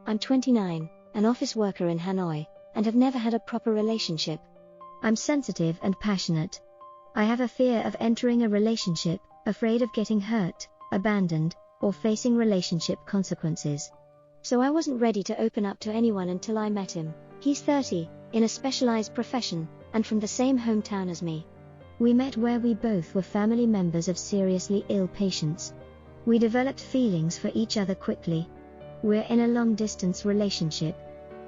I'm 29, an office worker in Hanoi, and have never had a proper relationship. I'm sensitive and passionate. I have a fear of entering a relationship, afraid of getting hurt, abandoned, or facing relationship consequences. So I wasn't ready to open up to anyone until I met him. He's 30, in a specialized profession, and from the same hometown as me. We met where we both were family members of seriously ill patients. We developed feelings for each other quickly. We're in a long-distance relationship.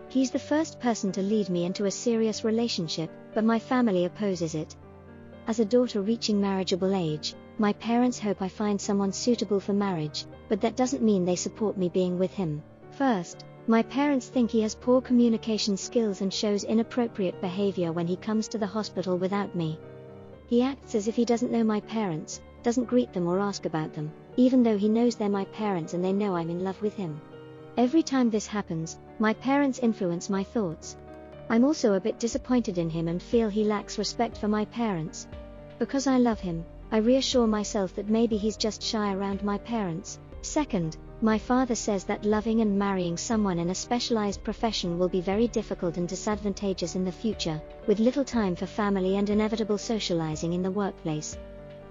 He's the first person to lead me into a serious relationship, but my family opposes it. As a daughter reaching marriageable age, my parents hope I find someone suitable for marriage, but that doesn't mean they support me being with him. First, my parents think he has poor communication skills and shows inappropriate behavior when he comes to the hospital without me. He acts as if he doesn't know my parents, doesn't greet them or ask about them, even though he knows they're my parents and they know I'm in love with him. Every time this happens, my parents influence my thoughts. I'm also a bit disappointed in him and feel he lacks respect for my parents. Because I love him, I reassure myself that maybe he's just shy around my parents. Second, my father says that loving and marrying someone in a specialized profession will be very difficult and disadvantageous in the future, with little time for family and inevitable socializing in the workplace.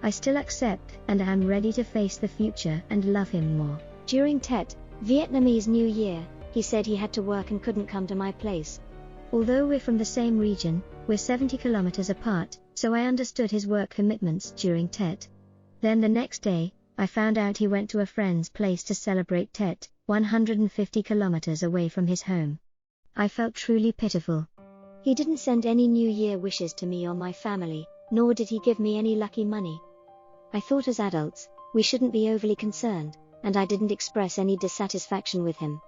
I still accept and am ready to face the future and love him more. During Tet, Vietnamese New Year, he said he had to work and couldn't come to my place. Although we're from the same region, we're 70 kilometers apart, so I understood his work commitments during Tet. Then the next day, I found out he went to a friend's place to celebrate Tet, 150 kilometers away from his home. I felt truly pitiful. He didn't send any New Year wishes to me or my family, nor did he give me any lucky money. I thought as adults, we shouldn't be overly concerned, and I didn't express any dissatisfaction with him.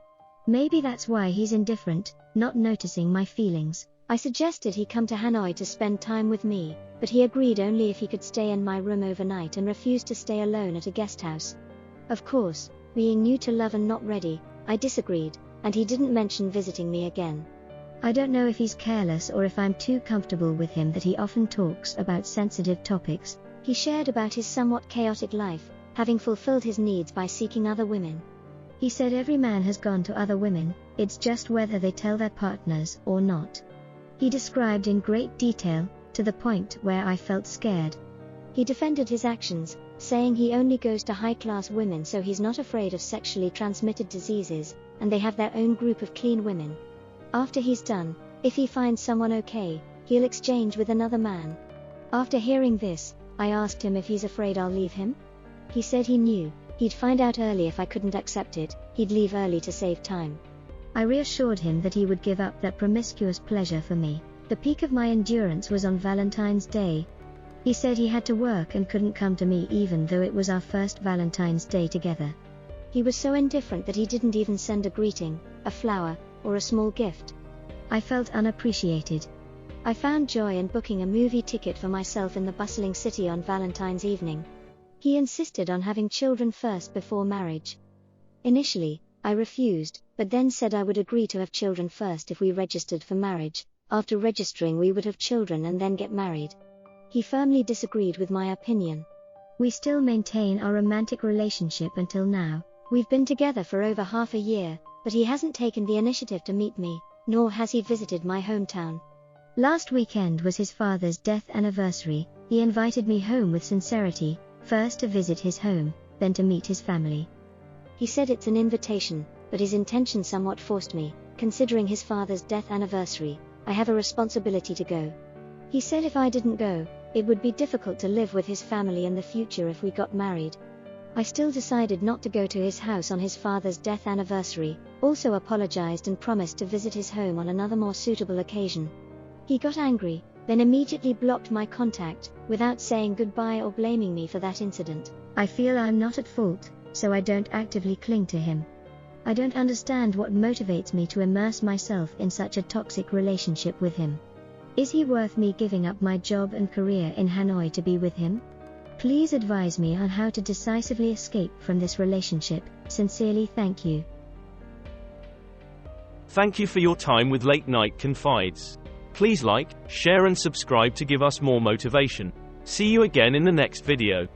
Maybe that's why he's indifferent, not noticing my feelings. I suggested he come to Hanoi to spend time with me, but he agreed only if he could stay in my room overnight and refused to stay alone at a guest house. Of course, being new to love and not ready, I disagreed, and he didn't mention visiting me again. I don't know if he's careless or if I'm too comfortable with him that he often talks about sensitive topics. He shared about his somewhat chaotic life, having fulfilled his needs by seeking other women. He said every man has gone to other women, it's just whether they tell their partners or not. He described in great detail, to the point where I felt scared. He defended his actions, saying he only goes to high-class women so he's not afraid of sexually transmitted diseases, and they have their own group of clean women. After he's done, if he finds someone okay, he'll exchange with another man. After hearing this, I asked him if he's afraid I'll leave him. He said he knew, he'd find out early if I couldn't accept it, he'd leave early to save time. I reassured him that he would give up that promiscuous pleasure for me. The peak of my endurance was on Valentine's Day. He said he had to work and couldn't come to me even though it was our first Valentine's Day together. He was so indifferent that he didn't even send a greeting, a flower, or a small gift. I felt unappreciated. I found joy in booking a movie ticket for myself in the bustling city on Valentine's evening. He insisted on having children first before marriage. Initially, I refused, but then said I would agree to have children first if we registered for marriage. After registering we would have children and then get married. He firmly disagreed with my opinion. We still maintain our romantic relationship until now. We've been together for over half a year, but he hasn't taken the initiative to meet me, nor has he visited my hometown. Last weekend was his father's death anniversary. He invited me home with sincerity, first to visit his home, then to meet his family. He said it's an invitation, but his intention somewhat forced me. Considering his father's death anniversary, I have a responsibility to go. He said if I didn't go, it would be difficult to live with his family in the future if we got married. I still decided not to go to his house on his father's death anniversary, also apologized and promised to visit his home on another more suitable occasion. He got angry, then immediately blocked my contact, without saying goodbye or blaming me for that incident. I feel I'm not at fault, so I don't actively cling to him. I don't understand what motivates me to immerse myself in such a toxic relationship with him. Is he worth me giving up my job and career in Hanoi to be with him? Please advise me on how to decisively escape from this relationship. Sincerely, thank you. Thank you for your time with Late Night Confides. Please like, share and subscribe to give us more motivation. See you again in the next video.